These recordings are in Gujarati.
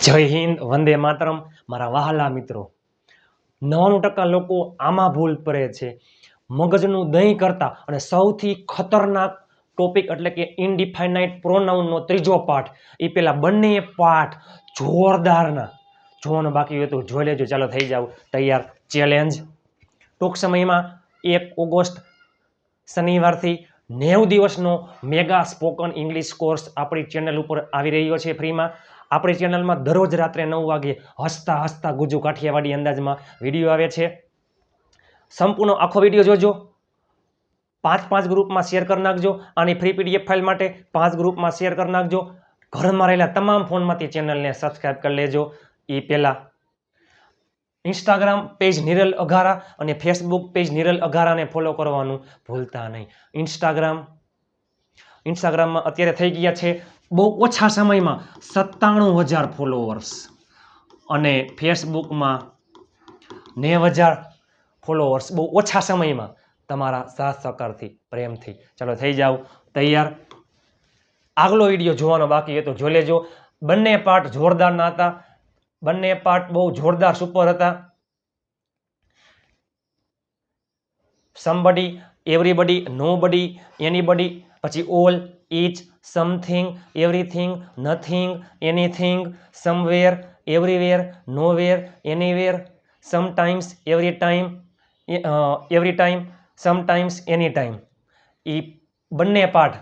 જય હિન્દ, વંદે માતરમ. મારા વહાલા મિત્રો, 99% લોકો આમાં ભૂલ કરે છે. મગજનું દહીં કરતા અને સૌથી ખતરનાક ટોપિક એટલે કે ઇનડિફાઇનાઇટ પ્રોનાઉનનો ત્રીજો પાઠ, એ પેલા બંને પાઠ જોરદારના જોવાનું બાકી હોય તો જોઈ લેજો. ચાલો થઈ જાવ તૈયાર. ચેલેન્જ ટૂંક સમયમાં 1 ઓગસ્ટ શનિવારથી 90 દિવસનો મેગા સ્પોકન ઇંગ્લિશ કોર્સ આપણી ચેનલ ઉપર આવી રહ્યો છે ફ્રીમાં. આપણી ચેનલમાં દરરોજ રાત્રે 9 વાગે હસતા હસતા ગુજુ કાઠિયાવાડી અંદાજમાં વિડીયો આવે છે. સંપૂર્ણ આખો વિડીયો જોજો. 5 ગ્રુપમાં શેર કરી નાખજો. આની ફ્રી પીડીએફ ફાઇલ માટે 5 ગ્રુપમાં શેર કરી નાખજો. ઘરમાં રહેલા તમામ ફોનમાંથી ચેનલને સબસ્ક્રાઇબ કરી લેજો. એ પહેલા ઇન્સ્ટાગ્રામ પેજ નિરલ અઘારા અને ફેસબુક પેજ નિરલ અઘારાને ફોલો કરવાનું ભૂલતા નહીં. ઇન્સ્ટાગ્રામમાં અત્યારે થઈ ગયા છે બહુ ઓછા સમયમાં 97,000 ફોલોવર્સ અને ફેસબુકમાં 90,000 ફોલોવર્સ બહુ ઓછા સમયમાં તમારા સાથ સહકારથી, પ્રેમથી. ચાલો થઈ જાવ તૈયાર. આગલો વિડીયો જોવાનો બાકી હોય તો જોઈ લેજો. બંને પાર્ટ જોરદારના હતા. બંને પાર્ટ બહુ જોરદાર સુપર હતા. સમબડી, એવરીબડી, નોબડી, એનીબડી, પછી all, each, something, everything, nothing, anything, somewhere, everywhere, nowhere, anywhere, sometimes, every time, sometimes, any time. એ બંને પાઠ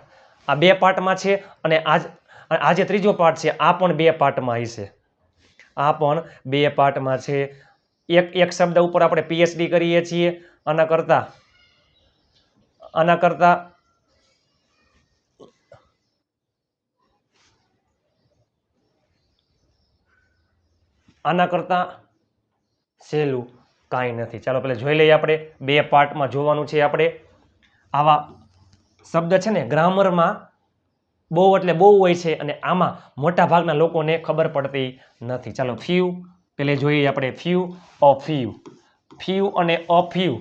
આ 2 પાર્ટમાં છે અને આજે ત્રીજો પાર્ટ છે. આ પણ 2 પાર્ટમાં હશે. આ પણ 2 પાર્ટમાં છે. એક શબ્દ ઉપર આપણે પીએચડી કરીએ છીએ. આના કરતા સહેલું કાંઈ નથી. ચાલો પહેલાં જોઈ લઈએ. આપણે 2 પાર્ટમાં જોવાનું છે. આપણે આવા શબ્દ છે ને ગ્રામરમાં બહુ એટલે બહુ હોય છે અને આમાં મોટા ભાગના લોકોને ખબર પડતી નથી. ચાલો ફ્યુ પહેલે જોઈએ આપણે. ફ્યુ અને અફ્યુ.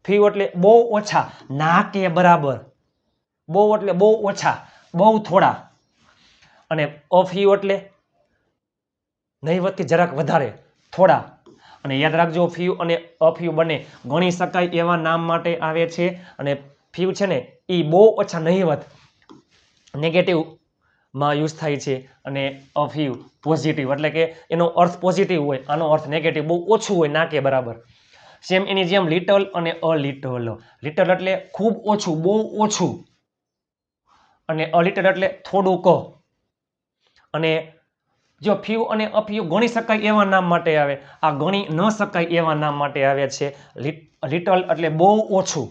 ફ્યુ એટલે બહુ ઓછા, ના કે બરાબર. બહુ એટલે બહુ ઓછા, બહુ થોડા. અને અફ્યુ એટલે નહીવતથી જરાક વધારે, થોડા. અને યાદ રાખજો, ફ્યુ અને અફ્યુ બંને ગણી શકાય એવા નામ માટે આવે છે. અને ફ્યુ છે ને એ બહુ ઓછા, નહીવત, નેગેટિવમાં યુઝ થાય છે. અને અફ્યુ પોઝિટિવ એટલે કે એનો અર્થ પોઝિટિવ હોય, આનો અર્થ નેગેટિવ, બહુ ઓછું હોય, ના કે બરાબર. સેમ એની જેમ લિટલ અને અલિટલ. લિટલ એટલે ખૂબ ઓછું, બહુ ઓછું. અને અલિટલ એટલે થોડુંક. અને જો ફ્યુ અને અફ્યુ ગણી શકાય એવા નામ માટે આવે, આ ગણી ન શકાય એવા નામ માટે આવે છે. લિટલ એટલે બહુ ઓછું,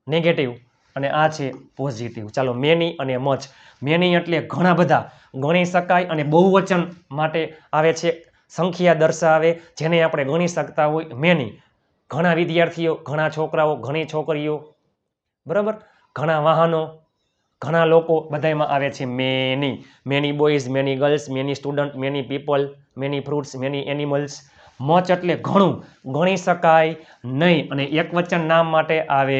નેગેટિવ, અને આ છે પોઝિટિવ. ચાલો મેની અને મચ. મેની એટલે ઘણા બધા, ગણી શકાય, અને બહુવચન માટે આવે છે. સંખ્યા દર્શાવે જેને આપણે ગણી શકતા હોય, મેની. ઘણા વિદ્યાર્થીઓ, ઘણા છોકરાઓ, ઘણી છોકરીઓ, બરાબર, ઘણા વાહનો, ઘણા લોકો, બધામાં આવે છે many. Many boys, many girls, many student, many people, many fruits, many animals. Much એટલે ઘણું, ગણી શકાય નહીં, અને એકવચન નામ માટે આવે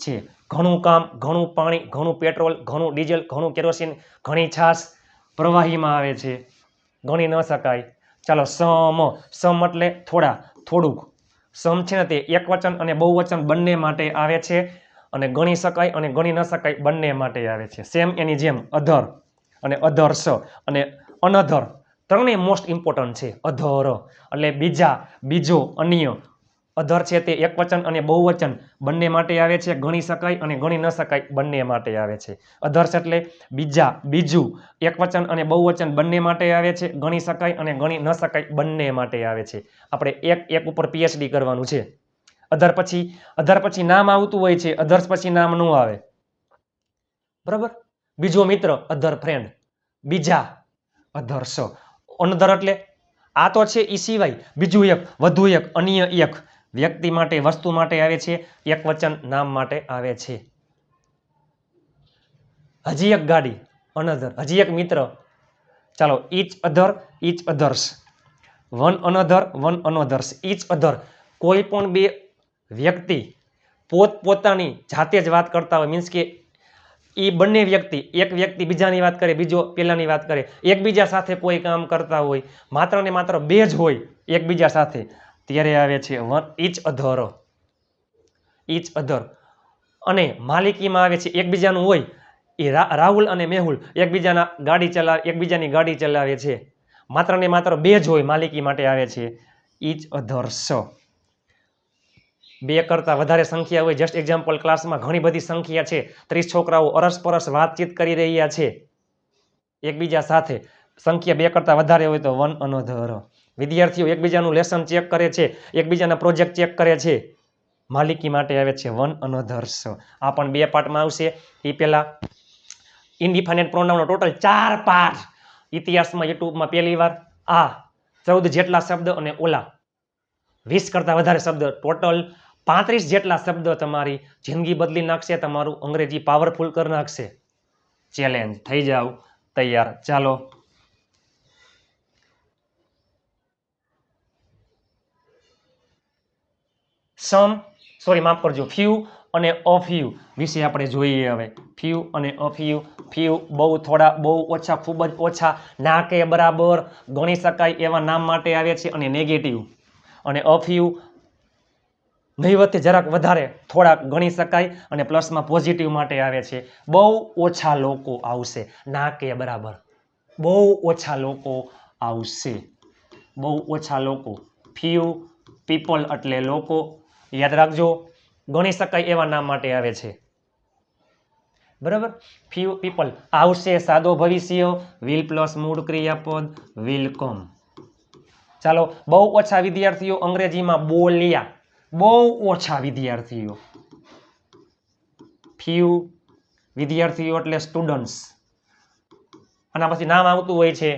છે. ઘણું કામ, ઘણું પાણી, ઘણું પેટ્રોલ, ઘણું ડીઝલ, ઘણું કેરોસીન, ઘણી છાશ પ્રવાહીમાં આવે છે, ગણી ન શકાય. ચાલો સમ એટલે થોડા, થોડુંક. સમ છે ને તે એકવચન અને બહુવચન બંને માટે આવે છે. અને ગણી શકાય અને ગણી ન શકાય બંને માટે આવે છે. સેમ એની જેમ અધર અને અધર્સ અને અનધર ત્રણેય મોસ્ટ ઇમ્પોર્ટન્ટ છે. અધર એટલે બીજા, બીજો, અન્ય. અધર છે તે એકવચન અને બહુવચન બંને માટે આવે છે. ગણી શકાય અને ગણી ન શકાય બંને માટે આવે છે. અધર્સ એટલે બીજા, બીજું, એકવચન અને બહુવચન બંને માટે આવે છે. ગણી શકાય અને ગણી ન શકાય બંને માટે આવે છે. આપણે એક ઉપર પીએચડી કરવાનું છે. અધર પછી નામ આવતું હોય છે, અધર્સ પછી નામ ન આવે, બરાબર. બીજો મિત્ર, અધર ફ્રેન્ડ. બીજા, અધર્સ. અનધર એટલે આ તો છે એ સિવાય બીજું એક, વધુ એક, અન્ય એક. વ્યક્તિ માટે, વસ્તુ માટે આવે છે. એકવચન નામ માટે આવે છે. હજી એક ગાડી, અનધર. હજી એક મિત્ર. ચાલો each other, each others. One another, one anothers. Each other કોઈ પણ બે વ્યક્તિ પોતપોતાની જાતે જ વાત કરતા હોય, મીન્સ કે એ બંને વ્યક્તિ, એક વ્યક્તિ બીજાની વાત કરે, બીજો પેલાની વાત કરે, એકબીજા સાથે કોઈ કામ કરતા હોય, માત્ર ને માત્ર બે જ હોય એકબીજા સાથે, ત્યારે આવે છે ઈચ અધર. Each other. અને માલિકીમાં આવે છે એકબીજાનું હોય, એ રાહુલ અને મેહુલ એકબીજાની ગાડી ચલાવે છે, માત્ર ને માત્ર બે જ હોય માલિકી માટે આવે છે ઈચ અધર્સ. બે કરતાં વધારે સંખ્યા હોય, જસ્ટ એક્ઝામ્પલ, ક્લાસમાં ઘણી બધી સંખ્યા છે, 30 છોકરાઓ અરસપરસ વાતચીત કરી રહ્યા છે એકબીજા સાથે, સંખ્યા બે કરતાં વધારે હોય તો વન અનધર. વિદ્યાર્થીઓ એકબીજાનું લેસન ચેક કરે છે, એકબીજાના પ્રોજેક્ટ ચેક કરે છે, માલિકી માટે આવે છે વન અનધર્સ. આ પણ બે પાર્ટમાં આવશે. એ પહેલા ઇનડિફાઇનાઇટ પ્રોનાઉનનો ટોટલ 4 પાર્ટ ઇતિહાસમાં યુટ્યુબમાં પહેલી વાર. આ 14 જેટલા શબ્દ અને ઓલા 20 કરતાં વધારે શબ્દ, ટોટલ 35 જેટલા શબ્દ તમારી જિંદગી બદલી નાખશે, તમારું અંગ્રેજી પાવરફુલ કરી નાખશે. ચેલેન્જ. થઈ જાવ તૈયાર. ચાલો. માફ કરજો, ફ્યુ અને અ ફ્યુ વિશે આપણે જોઈએ હવે. ફ્યુ અને અ ફ્યુ. ફ્યુ બહુ, થોડા, બહુ ઓછા, ખૂબ જ ઓછા, ના કે બરાબર, ગણી શકાય એવા નામ માટે આવે છે, અને નેગેટિવ. અને અ ફ્યુ નહીવતથી જરાક વધારે, થોડાક ગણી શકાય, અને પ્લસમાં પોઝિટિવ માટે આવે છે. બહુ ઓછા લોકો આવશે, ના કે બરાબર. બહુ ઓછા લોકો આવશે. બહુ ઓછા લોકો. ફ્યુ પીપલ એટલે લોકો. યાદ રાખજો, ગણી શકાય એવા નામ માટે આવે છે. બરાબર. Few people. આવશે સાદો ભવિષ્ય, વિલ પ્લસ મૂળ ક્રિયાપદ, વિલ કમ. ચાલો. બહુ ઓછા વિદ્યાર્થીઓ અંગ્રેજીમાં બોલ્યા. બહુ ઓછા વિદ્યાર્થીઓ. ફ્યુ વિદ્યાર્થીઓ એટલે સ્ટુડન્ટ્સ. આના પછી નામ આવતું હોય છે.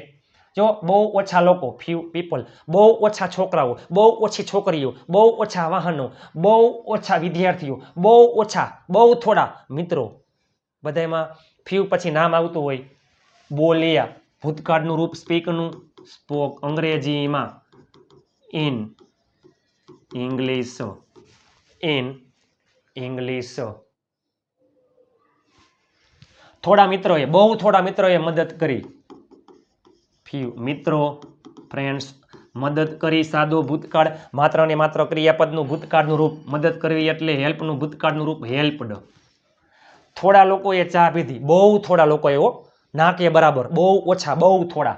જો બહુ ઓછા લોકો, ફ્યુ પીપલ, બહુ ઓછા છોકરાઓ, બહુ ઓછી છોકરીઓ, બહુ ઓછા વાહનો, બહુ ઓછા વિદ્યાર્થીઓ, બહુ ઓછા, બહુ થોડા મિત્રો. બધામાં ફ્યુ પછી નામ આવતું હોય. બોલ્યા ભૂતકાળનું રૂપ સ્પીકનું, સ્પોક અંગ્રેજીમાં, ઇન ઇંગ્લિશ. In English. થોડા મિત્રોએ, બહુ થોડા મિત્રોએ મદદ કરી. ફ્યુ મિત્રો, ફ્રેન્ડ્સ. મદદ કરી સાદો ભૂતકાળ, માત્ર ને માત્ર ક્રિયાપદનું ભૂતકાળનું રૂપ. મદદ કરવી એટલે હેલ્પનું ભૂતકાળનું રૂપ, હેલ્પડ. થોડા લોકોએ ચા પીધી. બહુ થોડા લોકોએ, હો, ના કે બરાબર, બહુ ઓછા, બહુ થોડા.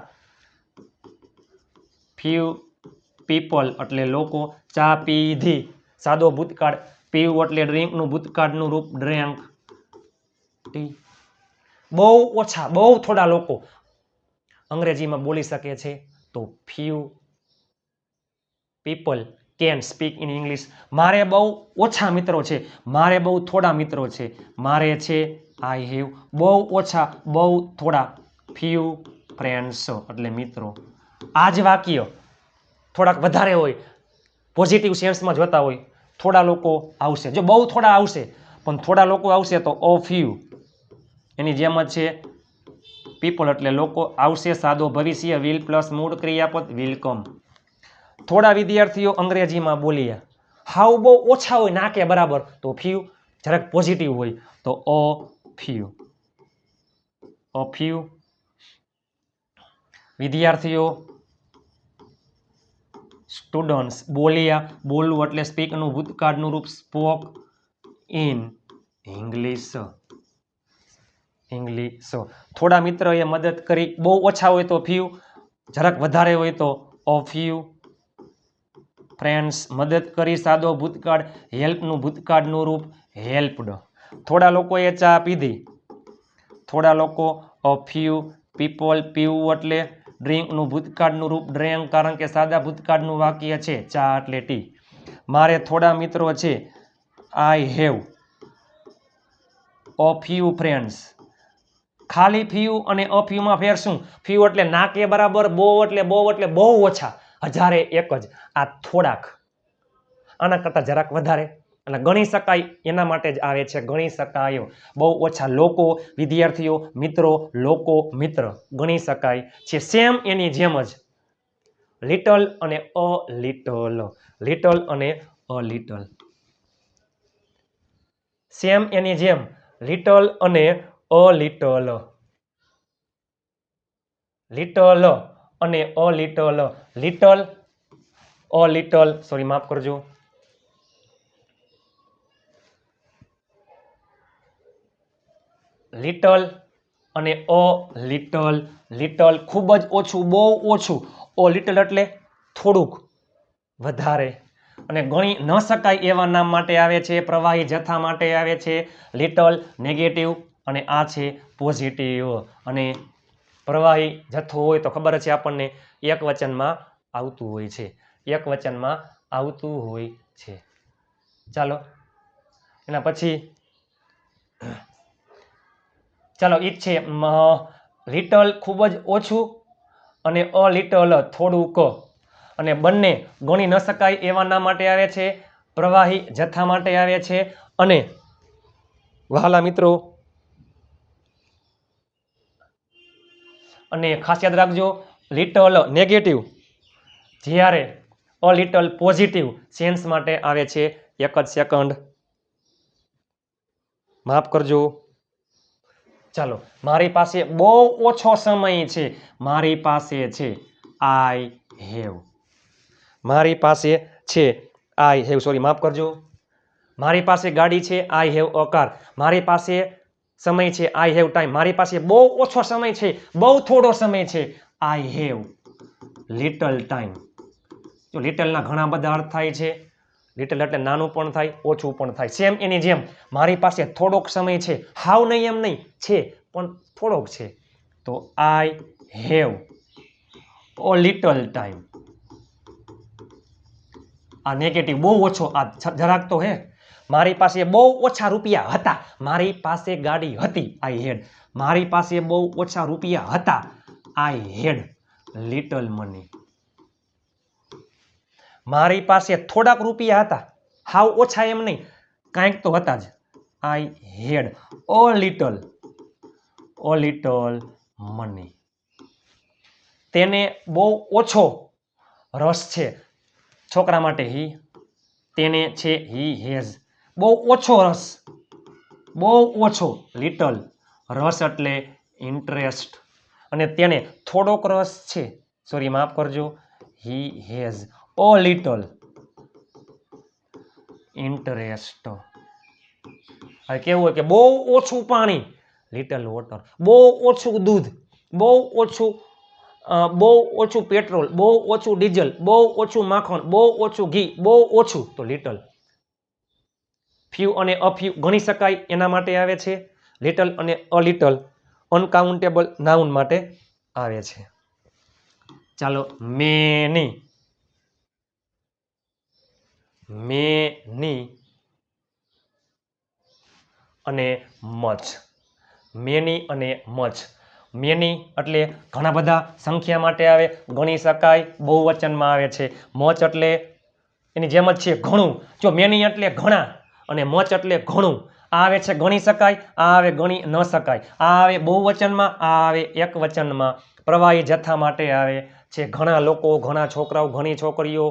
ફ્યુ પીપલ એટલે લોકો, ચા પીધી, સાદો ભૂતકાળ. પીવું એટલે ડ્રિંકનું ભૂતકાળનું રૂપ, ડ્રેન્ક. બહુ ઓછા, બહુ થોડા લોકો અંગ્રેજીમાં બોલી શકે છે, તો few people can speak in English. મારે બહુ ઓછા મિત્રો છે, મારે બહુ થોડા મિત્રો છે. મારે છે આઈ હેવ. બહુ ઓછા, બહુ થોડા. ફ્યુ ફ્રેન્ડ્સ એટલે મિત્રો. આ જ વાક્ય થોડાક વધારે હોય, પોઝિટિવ સેન્સમાં જોતા હોય, થોડા લોકો આવશે. જો બહુ થોડા આવશે, પણ થોડા લોકો આવશે તો અ ફ્યુ. એની જેમ જ છે. પીપલ એટલે લોકો, આવશે સાદો ભવિષ્ય, વિલ પ્લસ મૂળ ક્રિયાપદ, વિલ કમ. થોડા વિદ્યાર્થીઓ અંગ્રેજીમાં બોલ્યા. હાવ બહુ ઓછા હોય, ના કે બરાબર, તો ફ્યુ. જરાક પોઝિટિવ હોય તો અ ફ્યુ. અ ફ્યુ વિદ્યાર્થીઓ સ્ટુડન્ટ્સ બોલ્યા. બોલવું એટલે સ્પીકનું ભૂતકાળનું રૂપ, સ્પોક ઇન ઇંગ્લિશ. ઇંગ્લિશ. થોડા મિત્રોએ મદદ કરી. બહુ ઓછા હોય તો ફ્યુ, જરાક વધારે હોય તો અ ફ્યુ. ફ્રેન્ડ્સ મદદ કરી, સાદો ભૂતકાળ, હેલ્પનું ભૂતકાળનું રૂપ, હેલ્પડ. થોડા લોકોએ ચા પીધી. થોડા લોકો, અ ફ્યુ પીપલ. પીવું એટલે ડ્રિંકનું ભૂતકાળનું રૂપ, ડ્રેન્ક, કારણ કે સાદા ભૂતકાળનું વાક્ય છે, ચા એટલે ટી. મારે થોડા મિત્રો છે, I have a few friends. ખાલી ફ્યુ અને અ ફ્યુમાં ફેર શું? ફ્યુ એટલે ના કે બરાબર, બહુ એટલે બહુ ઓછા, હજારે એક જ. આ થોડાક, આના કરતાં જરાક વધારે, અને ગણી શકાય એના માટે જ આવે છે, ગણી શકાય. બહુ ઓછા લોકો, વિદ્યાર્થીઓ, મિત્રો, લોકો, મિત્ર, ગણી શકાય છે. સેમ એની જેમ જ લિટલ અને અ લિટલ. લિટલ અને અ લિટલ. સેમ એની જેમ લિટલ અને અ લિટલ, લિટલ અને a little, little a little, sorry માફ કરજો, લિટલ અને અ લિટલ, લિટલ ખૂબ જ ઓછું, બહુ ઓછું, ઓ લિટલ એટલે થોડુંક વધારે, અને ગણી ન શકાય એવા નામ માટે આવે છે, પ્રવાહી જથ્થા માટે આવે છે લિટલ નેગેટિવ, અને આ છે પોઝિટિવ. અને પ્રવાહી જથ્થો હોય તો ખબર છે આપણને એક વચનમાં આવતું હોય છે, એક વચનમાં આવતું હોય છે. ચાલો એના પછી ચાલો ઈ છે લિટલ ખૂબ જ ઓછું અને અ લિટલ થોડુંક, અને બંને ગણી ન શકાય એવા નામ માટે આવે છે, પ્રવાહી જથ્થા માટે આવે છે. અને વહાલા મિત્રો, અને ખાસ યાદ રાખજો, લિટલ નેગેટિવ જ્યારે અ લિટલ પોઝિટિવ સેન્સ માટે આવે છે. એક જ સેકન્ડ માફ કરજો. ચાલો મારી પાસે બહુ ઓછો સમય છે, મારી પાસે છે આઈ હેવ, મારી પાસે છે આઈ હેવ, સોરી માફ કરજો, મારી પાસે ગાડી છે આઈ હેવ અ કાર, મારી પાસે સમય છે આઈ હેવ ટાઈમ, મારી પાસે બહુ ઓછો સમય છે, બહુ થોડો સમય છે, આઈ હેવ લિટલ ટાઈમ. તો લિટલના ઘણા બધા અર્થ થાય છે, લિટલ એટલે નાનું પણ થાય, ઓછું પણ થાય. સેમ એની જેમ મારી પાસે થોડોક સમય છે, હાવ નહીં એમ નહીં, છે પણ થોડોક છે, તો I have a little time. આ નેગેટિવ બહુ ઓછો, આ જરાક તો હે. મારી પાસે બહુ ઓછા રૂપિયા હતા, મારી પાસે ગાડી હતી, આઈ હેડ. મારી પાસે બહુ ઓછા રૂપિયા હતા, આઈ હેડ લિટલ મની. મારી પાસે થોડાક રૂપિયા હતા, હાવ ઓછા એમ નહીં, કાંઈક તો હતા જ, આઈ હેડ અ લિટલ મની. તેને બહુ ઓછો રસ છે, છોકરા માટે હી, તેને છે હી હેઝ, બહુ ઓછો રસ, બહુ ઓછો, લિટલ રસ એટલે ઇન્ટરેસ્ટ, અને તેને થોડોક રસ છે, સોરી માફ કરજો, he has a little interest. હવે કેવું હોય કે બહુ ઓછું પાણી, લિટલ વોટર, બહુ ઓછું દૂધ, બહુ ઓછું બહુ ઓછું પેટ્રોલ, બહુ ઓછું ડીઝલ, બહુ ઓછું માખણ, બહુ ઓછું ઘી, બહુ ઓછું, તો લિટલ. ફ્યુ અને અફ્યુ ગણી શકાય એના માટે આવે છે, લિટલ અને અ લિટલ અનકાઉન્ટેબલ નાઉન માટે આવે છે. ચાલો મેની, મેની અને મચ, મેની અને મચ. મેની એટલે ઘણા બધા સંખ્યા માટે આવે, ગણી શકાય, બહુવચનમાં આવે છે. મચ એટલે એની જેમ જ છે ઘણું, જો મેની એટલે ઘણા અને મચ એટલે ઘણું, આ આવે છે ગણી શકાય, આ આવે ગણી ન શકાય, આ આવે બહુવચનમાં, આ આવે એક વચનમાં. પ્રવાહી જથ્થા માટે આવે છે, ઘણા લોકો, ઘણા છોકરાઓ, ઘણી છોકરીઓ,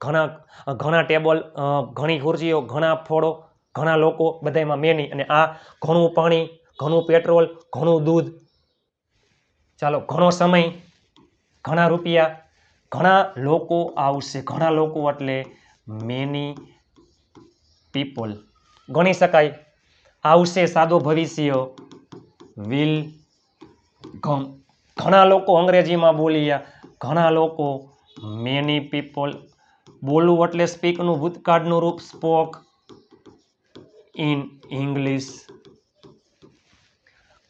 ઘણા ટેબલ, ઘણી ખુરશીઓ, ઘણા ફળો, ઘણા લોકો, બધામાં મેની. અને આ ઘણું પાણી, ઘણું પેટ્રોલ, ઘણું દૂધ, ચાલો ઘણો સમય, ઘણા રૂપિયા, ઘણા લોકો આવશે, ઘણા લોકો એટલે મેની પીપલ. ગણી શકાય, આવશે સાદો ભવિષ્ય, વિલ કમ. ઘણા લોકો અંગ્રેજીમાં બોલ્યા, ઘણા લોકો, મેની પીપલ. બોલવું એટલે સ્પીકનું ભૂતકાળનું રૂપ, સ્પોક ઇન ઇંગ્લિશ.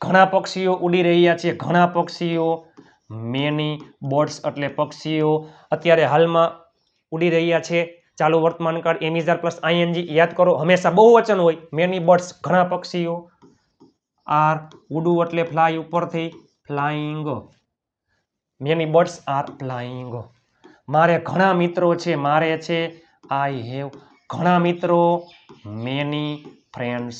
ઘણા પક્ષીઓ ઉડી રહ્યા છે, ઘણા પક્ષીઓ, મેની બર્ડ્સ એટલે પક્ષીઓ અત્યારે હાલમાં ઉડી રહ્યા છે. ચાલુ વર્તમાન કાળ એમિઝાર પ્લસ આઈએનજી યાદ કરો, હંમેશા બહુવચન હોય, મેની બર્ડ્સ ઘણા પક્ષીઓ. આર ઉડવું એટલે ફ્લાય ઉપરથી, flying, many birds are flying. મારે ઘણા મિત્રો છે, મારે છે આઈ હેવ ઘણા મિત્રો, મેની ફ્રેન્ડ્સ.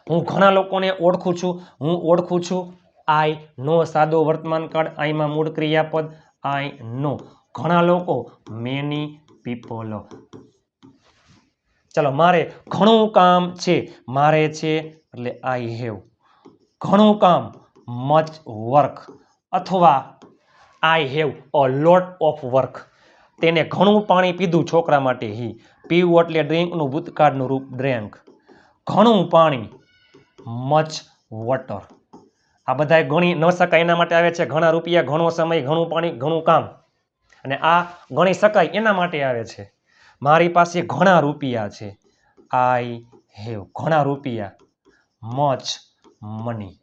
હું ઘણા લોકોને ઓળખું છું, હું ઓળખું છું, આઈ નો સાદો વર્તમાન કાળ, આઈમાં મૂળ ક્રિયાપદ, આઈ નો. ઘણા લોકો, મેની પીપલ. ચાલો મારે ઘણું કામ છે, મારે છે એટલે આઈ હેવ, ઘણું કામ મચ વર્ક, અથવા I have a lot of work, તેને ઘણું પાણી પીધું છોકરા માટે હી, પીવું એટલે ડ્રિંકનું ભૂતકાળનું રૂપ ડ્રેન્ક, ઘણું પાણી મચ વોટર. આ બધા ગણી ન શકાય એના માટે આવે છે ઘણા રૂપિયા, ઘણો સમય, ઘણું પાણી, ઘણું કામ. અને આ ગણી શકાય એના માટે આવે છે મારી પાસે ઘણા રૂપિયા છે, આઈ હેવ, ઘણા રૂપિયા મચ મની.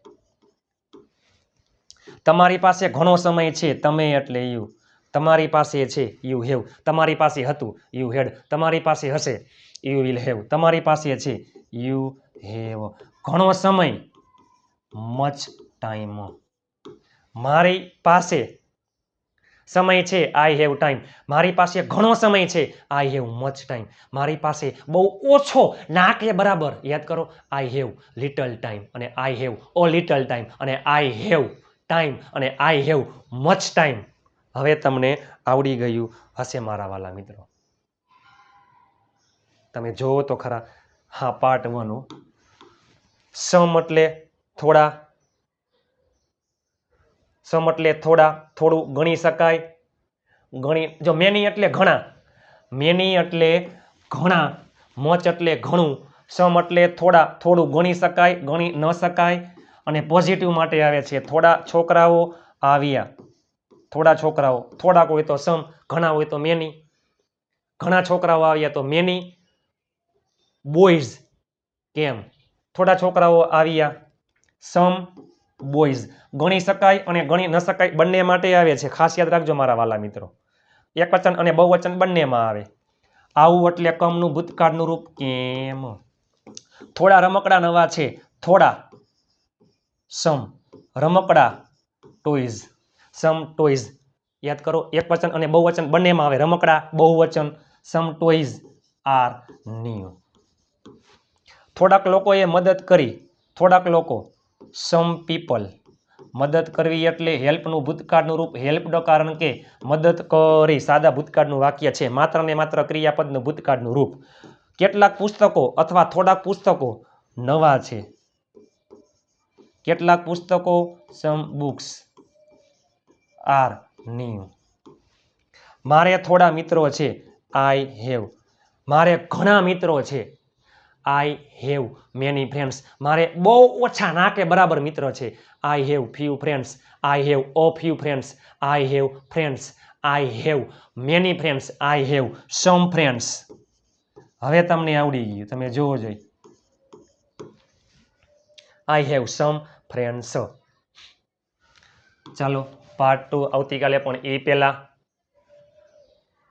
તમારી પાસે ઘણો સમય છે, તમે એટલે યુ, તમારી પાસે છે યુ હેવ, તમારી પાસે હતું યુ હેડ, તમારી પાસે હશે યુ વિલ હેવ, તમારી પાસે છે યુ હેવ, ઘણો સમય મચ ટાઈમ, મારી પાસે સમય છે આઈ હેવ ટાઈમ, મારી પાસે ઘણો સમય છે આઈ હેવ મચ ટાઈમ, મારી પાસે બહુ ઓછો ના કે બરાબર, યાદ કરો આઈ હેવ લિટલ ટાઈમ અને I have a little time અને આઈ હેવ ટાઈમ અને આઈ હેવ મચ ટાઈમ. હવે તમને આવડી ગયું હશે મારા વાલા મિત્રો. તમે જોવો તો ખરા. હા, પાર્ટ 1. સમ એટલે થોડા, સમ એટલે થોડા, થોડું ગણી શકાય, ગણી, જો મેની એટલે ઘણા, મેની એટલે ઘણા, મચ એટલે ઘણું, સમ એટલે થોડા, થોડું ગણી શકાય, ગણી ન શકાય. અને પોઝિટિવ માટે આવે છે થોડા છોકરાઓ આવ્યા, થોડા છોકરાઓ, થોડાક હોય તો સમ, ઘણા હોય તો મેની, ઘણા છોકરાઓ આવ્યા તો મેની બોયઝ કેમ, થોડા છોકરાઓ આવ્યા, સમ બોયઝ. ગણી શકાય અને ગણી ન શકાય બંને માટે આવે છે, ખાસ યાદ રાખજો મારા વાલા મિત્રો. એકવચન અને બહુવચન બંનેમાં આવે. આવું એટલે કમનું ભૂતકાળનું રૂપ કેમ. થોડા રમકડા નવા છે, થોડા સમ, રમકડા ટોયઝ, સમ ટોયઝ. યાદ કરો એકવચન અને બહુવચન બંનેમાં આવે, રમકડા બહુવચન, સમ ટોયઝ આર ન્યુ. થોડાક લોકોએ મદદ કરી, થોડાક લોકો સમ પીપલ. મદદ કરવી એટલે હેલ્પનું ભૂતકાળનું રૂપ હેલ્પડ, કારણ કે મદદ કરી સાદા ભૂતકાળનું વાક્ય છે, માત્ર ને માત્ર ક્રિયાપદનું ભૂતકાળનું રૂપ. કેટલાક પુસ્તકો અથવા થોડાક પુસ્તકો નવા છે, કેટલાક પુસ્તકો સમ બુક્સ આર ન્યુ. મારે થોડા મિત્રો છે, આઈ હેવ, મારે ઘણા મિત્રો છે, આઈ હેવ મેની ફ્રેન્ડ્સ, મારે બહુ ઓછા ના કે બરાબર મિત્ર છે, I have few friends, I have a few friends, I have friends, I have many friends, I have sum friends. હવે તમને આવડી ગયું, તમે જોવો જોઈએ. I have sum friends. ચાલો પાર્ટ 2 આવતીકાલે, પણ એ પહેલા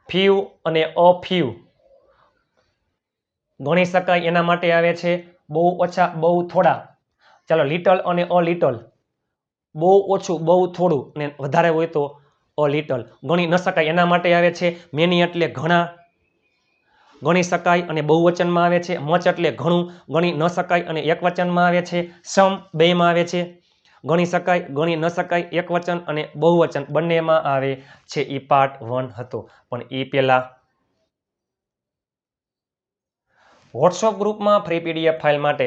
ફ્યુ અને અ ફ્યુ ગણી શકાય એના માટે આવે છે, બહુ ઓછા, બહુ થોડા. ચાલો લિટલ અને અ લિટલ, બહુ ઓછું, બહુ થોડું, અને વધારે હોય તો અ લિટલ. ગણી ન શકાય એના માટે આવે છે મેની એટલે ઘણા, ગણી શકાય અને બહુવચનમાં આવે છે. મચ એટલે ઘણું, ગણી ન શકાય અને એકવચનમાં આવે છે. સમ બેમાં આવે છે, ગણી શકાય, ગણી ન શકાય, એકવચન અને બહુવચન બંનેમાં આવે છે. એ પાર્ટ 1 હતો. પણ એ પહેલા વોટ્સઅપ ગ્રુપમાં ફ્રી પીડીએફ ફાઇલ માટે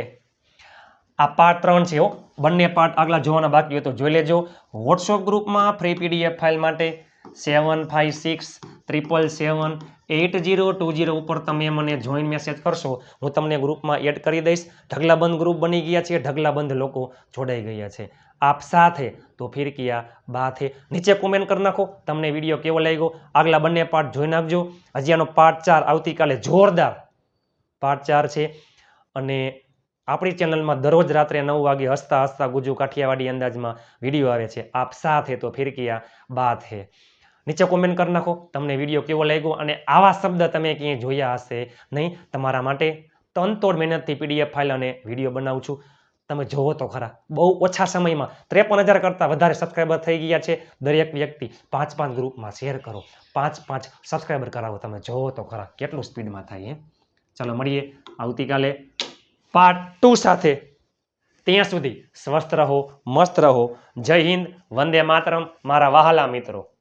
આ પાર્ટ 3 છે હો, બંને પાર્ટ આગલા જોવાના બાકી હોય તો જોઈ લેજો. વોટ્સઅપ ગ્રુપમાં ફ્રી પીડીએફ ફાઇલ માટે 7567778020 ઉપર તમે મને જોઈન મેસેજ કરશો, હું તમને ગ્રુપમાં એડ કરી દઈશ. ઢગલાબંધ ગ્રુપ બની ગયા છે, ઢગલાબંધ લોકો જોડાઈ ગયા છે. આપ સાથે તો ફિર કિયા બાત હે. નીચે કોમેન્ટ કરી નાખો તમને વિડીયો કેવો લાગ્યો. આગલા બંને પાર્ટ જોઈ નાખજો. હજી આનો પાર્ટ 4 આવતીકાલે જોરદાર પાર્ટ 4 છે. અને આપણી ચેનલમાં દરરોજ રાત્રે 9 વાગે હસતા હસતા ગુજુ કાઠિયાવાડી અંદાજમાં વિડીયો આવે છે. આપ સાથે તો ફિર કિયા બાત હે. નીચે કોમેન્ટ કરી નાખો તમને વિડીયો કેવો લાગ્યો, અને આવા શબ્દ તમે ક્યાંય જોયા હશે નહીં. તમારા માટે તનતોડ મહેનતથી પીડીએફ ફાઇલ અને વિડીયો બનાવું છું. તમે જોવો તો ખરા, બહુ ઓછા સમયમાં 53,000 કરતાં વધારે સબસ્ક્રાઈબર થઈ ગયા છે. દરેક વ્યક્તિ 5 ગ્રુપમાં શેર કરો, 5 સબસ્ક્રાઈબર કરાવો. તમે જોવો તો ખરા કેટલું સ્પીડમાં થાય. ચાલો મળીએ આવતીકાલે પાર્ટ 2 સાથે. ત્યાં સુધી સ્વસ્થ રહો, મસ્ત રહો. જય હિન્દ, વંદે માતરમ મારા વહાલા મિત્રો.